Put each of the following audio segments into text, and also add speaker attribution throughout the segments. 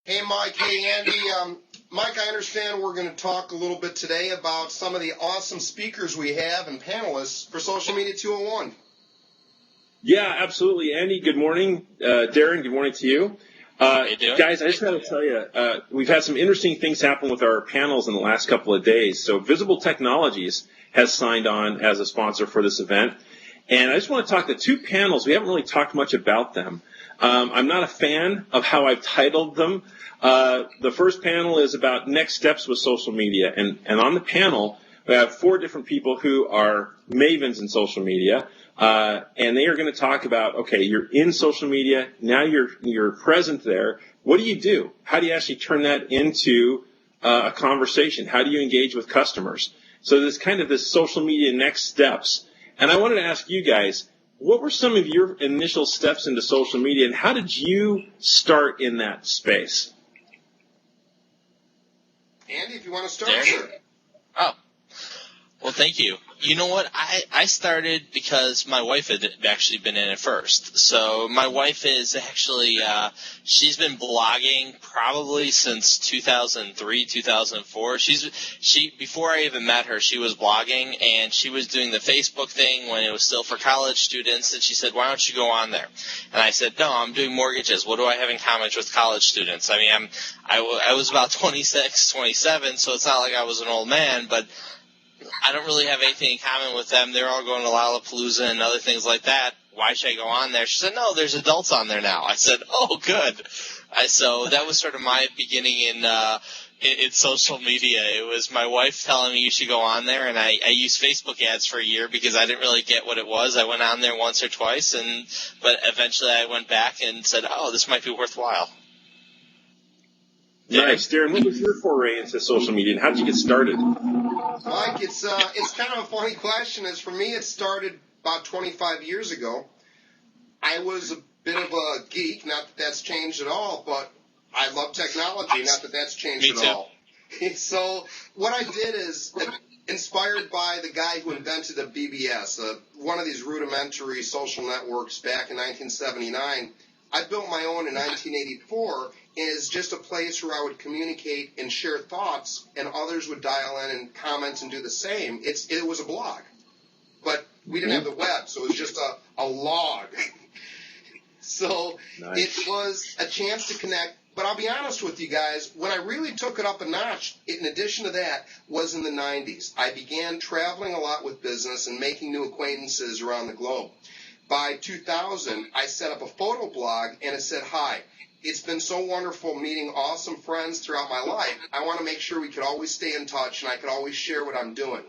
Speaker 1: Hey, Mike. Hey, Andy. Mike, I understand we're going to talk a little bit today about some of the awesome speakers we have and panelists for Social Media 201.
Speaker 2: Yeah, absolutely. Andy, good morning. Darren, good morning to you.
Speaker 3: How you doing?
Speaker 2: Guys, I just got to tell you, we've had some interesting things happen with our panels in the last couple of days. So Visible Technologies has signed on as a sponsor for this event. And I just want to talk to two panels. We haven't really talked much about them. I'm not a fan of how I've titled them. The first panel is about next steps with social media. And on the panel, we have four different people who are mavens in social media. And they are going to talk about, okay, you're in social media, now you're present there. What do you do? How do you actually turn that into a conversation? How do you engage with customers? So there's kind of this social media next steps. And I wanted to ask you guys, what were some of your initial steps into social media, and how did you start in that space?
Speaker 1: Andy, if you want to start.
Speaker 3: Sure. Oh, well, thank you. You know what? I started because my wife had actually been in it first. So my wife is actually, she's been blogging probably since 2003, 2004. Before I even met her, she was blogging, and she was doing the Facebook thing when it was still for college students, and she said, why don't you go on there? And I said, no, I'm doing mortgages. What do I have in common with college students? I mean, I was about 26, 27, so it's not like I was an old man, but I don't really have anything in common with them. They're all going to Lollapalooza and other things like that. Why should I go on there? She said, no, there's adults on there now. I said, oh, good. So that was sort of my beginning in social media. It was my wife telling me you should go on there, and I used Facebook ads for a year because I didn't really get what it was. I went on there once or twice, but eventually I went back and said, oh, this might be worthwhile.
Speaker 2: Nice. Darren, what was your foray into social media, and how did you get started?
Speaker 1: Mike, it's kind of a funny question. As for me, it started about 25 years ago. I was a bit of a geek, not that that's changed at all, but I love technology, not that that's changed at all. So what I did is, inspired by the guy who invented a BBS, one of these rudimentary social networks back in 1979, I built my own in 1984, and it's just a place where I would communicate and share thoughts, and others would dial in and comment and do the same. It was a blog, but we didn't have the web, so it was just a log. So nice. It was a chance to connect. But I'll be honest with you guys, when I really took it up a notch, in addition to that, was in the 90s. I began traveling a lot with business and making new acquaintances around the globe. By 2000, I set up a photo blog, and it said, hi, it's been so wonderful meeting awesome friends throughout my life. I want to make sure we could always stay in touch and I could always share what I'm doing.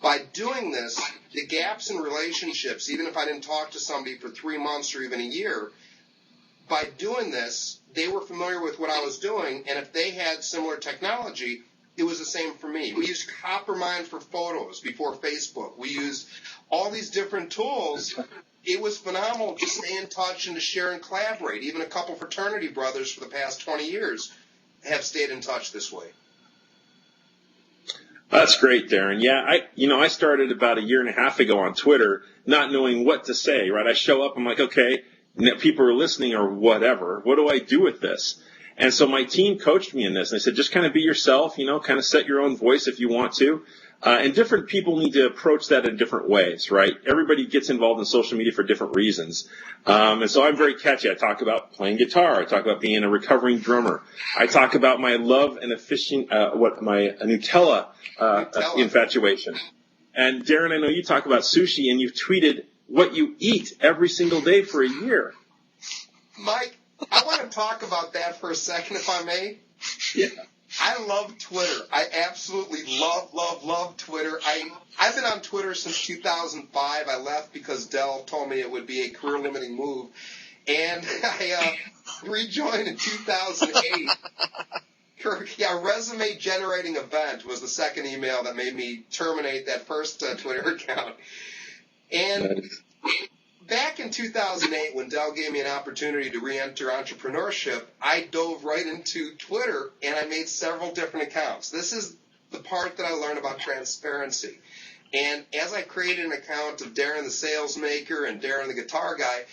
Speaker 1: By doing this, the gaps in relationships, even if I didn't talk to somebody for 3 months or even a year, by doing this, they were familiar with what I was doing, and if they had similar technology, it was the same for me. We used Coppermind for photos before Facebook. We used all these different tools. It was phenomenal to stay in touch and to share and collaborate. Even a couple fraternity brothers for the past 20 years have stayed in touch this way.
Speaker 2: That's great, Darren. Yeah, I started about a year and a half ago on Twitter, not knowing what to say, right? I show up, I'm like, okay, people are listening or whatever. What do I do with this? And so my team coached me in this. And they said, just kind of be yourself, kind of set your own voice if you want to. And different people need to approach that in different ways, right? Everybody gets involved in social media for different reasons. And so I'm very catchy. I talk about playing guitar. I talk about being a recovering drummer. I talk about my love and my Nutella infatuation. And Darren, I know you talk about sushi, and you've tweeted what you eat every single day for a year.
Speaker 1: Mike, I want to talk about that for a second, if I may.
Speaker 2: Yeah.
Speaker 1: I love Twitter. I absolutely love Twitter. I've been on Twitter since 2005. I left because Dell told me it would be a career-limiting move. And I rejoined in 2008. A resume-generating event was the second email that made me terminate that first Twitter account. And back in 2008, when Dell gave me an opportunity to re-enter entrepreneurship, I dove right into Twitter, and I made several different accounts. This is the part that I learned about transparency. And as I created an account of Darren the Sales Maker and Darren the Guitar Guy,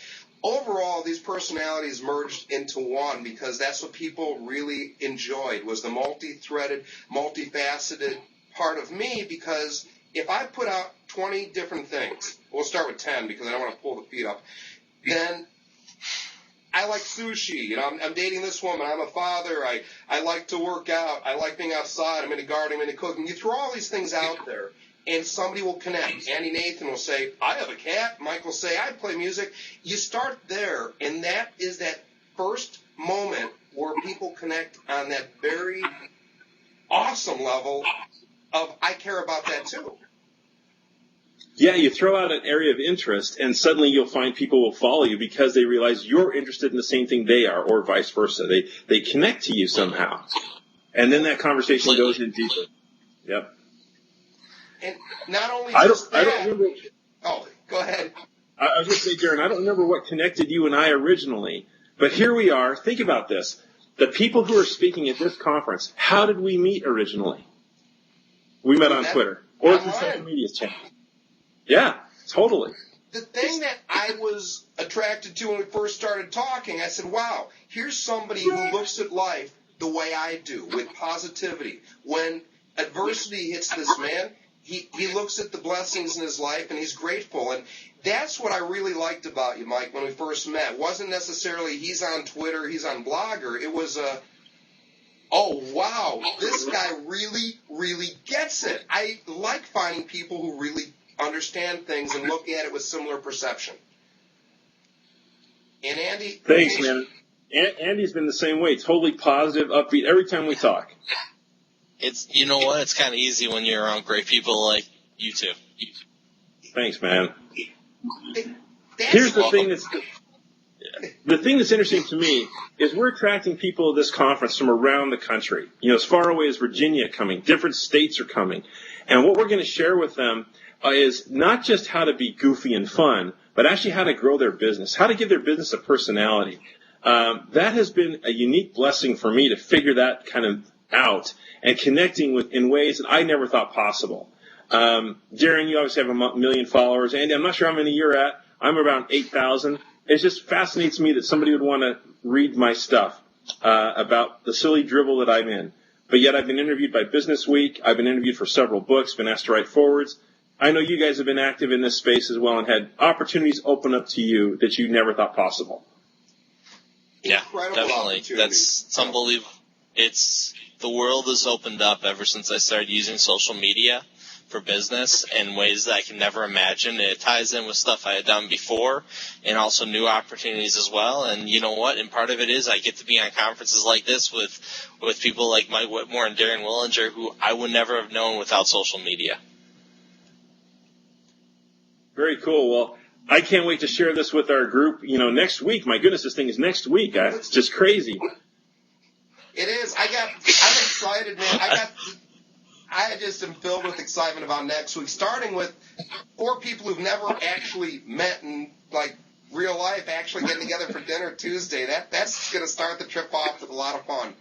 Speaker 1: overall, these personalities merged into one because that's what people really enjoyed, was the multi-threaded, multifaceted part of me. Because if I put out 20 different things, we'll start with 10 because I don't want to pull the feet up, then I like sushi. You know, I'm dating this woman. I'm a father. I like to work out. I like being outside. I'm into gardening. I'm into cooking. You throw all these things out there, and somebody will connect. Andy Nathan will say, I have a cat. Mike will say, I play music. You start there, and that is that first moment where people connect on that very awesome level of, I care about that too.
Speaker 2: Yeah, you throw out an area of interest, and suddenly you'll find people will follow you because they realize you're interested in the same thing they are, or vice versa. They connect to you somehow. And then that conversation goes in deeper. Yep.
Speaker 1: And not only
Speaker 2: I
Speaker 1: just
Speaker 2: don't
Speaker 1: that.
Speaker 2: remember.
Speaker 1: Oh, go ahead.
Speaker 2: I was going to say, Darren, I don't remember what connected you and I originally, but here we are. Think about this. The people who are speaking at this conference, how did we meet originally? We met on Twitter or through social media channels. Yeah, totally.
Speaker 1: The thing that I was attracted to when we first started talking, I said, wow, here's somebody who looks at life the way I do, with positivity. When adversity hits this man, he looks at the blessings in his life and he's grateful. And that's what I really liked about you, Mike, when we first met. It wasn't necessarily he's on Twitter, he's on Blogger. It was oh, wow, this guy really, really gets it. I like finding people who really understand things and look at it with similar perception. And Andy...
Speaker 2: Thanks, man. Andy's been the same way. Totally positive, upbeat every time we talk.
Speaker 3: You know what? It's kind of easy when you're around great people like you two.
Speaker 2: Thanks, man.
Speaker 1: Here's
Speaker 2: the thing that's interesting to me is we're attracting people to this conference from around the country. You know, as far away as Virginia coming, different states are coming. And what we're going to share with them is not just how to be goofy and fun, but actually how to grow their business, how to give their business a personality. That has been a unique blessing for me to figure that kind of out and connecting with in ways that I never thought possible. Darren, you obviously have a million followers. Andy, I'm not sure how many you're at. I'm around 8,000. It just fascinates me that somebody would want to read my stuff about the silly dribble that I'm in. But yet I've been interviewed by Business Week. I've been interviewed for several books, been asked to write forwards. I know you guys have been active in this space as well and had opportunities open up to you that you never thought possible.
Speaker 3: Yeah,
Speaker 1: Incredible
Speaker 3: definitely.
Speaker 1: opportunities.
Speaker 3: It's unbelievable. The world has opened up ever since I started using social media for business in ways that I can never imagine. It ties in with stuff I had done before and also new opportunities as well. And you know what? And part of it is I get to be on conferences like this with people like Mike Whitmore and Darren Willinger, who I would never have known without social media.
Speaker 2: Very cool. Well, I can't wait to share this with our group. You know, next week. My goodness, this thing is next week. It's just crazy.
Speaker 1: It is. I'm excited, man. I just am filled with excitement about next week, starting with 4 people who've never actually met in, like, real life, actually getting together for dinner Tuesday. That's going to start the trip off with a lot of fun.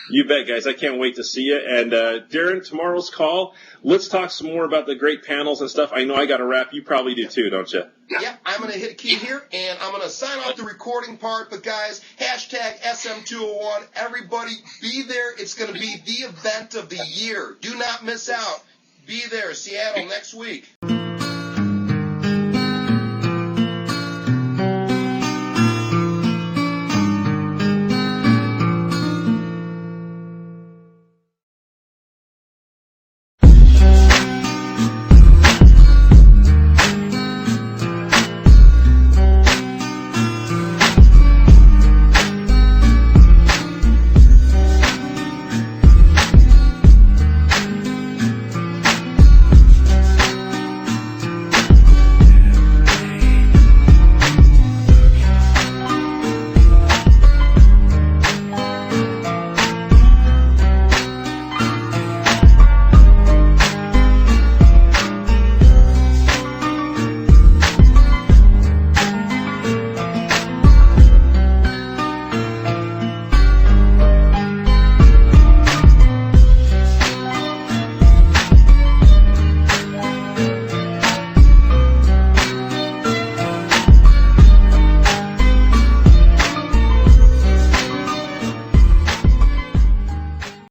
Speaker 2: You bet, guys. I can't wait to see you. And Darren, tomorrow's call, let's talk some more about the great panels and stuff. I know I got to wrap. You probably do too, don't you?
Speaker 1: Yep, I'm going to hit a key here, and I'm going to sign off the recording part. But, guys, hashtag SM201. Everybody be there. It's going to be the event of the year. Do not miss out. Be there. Seattle next week.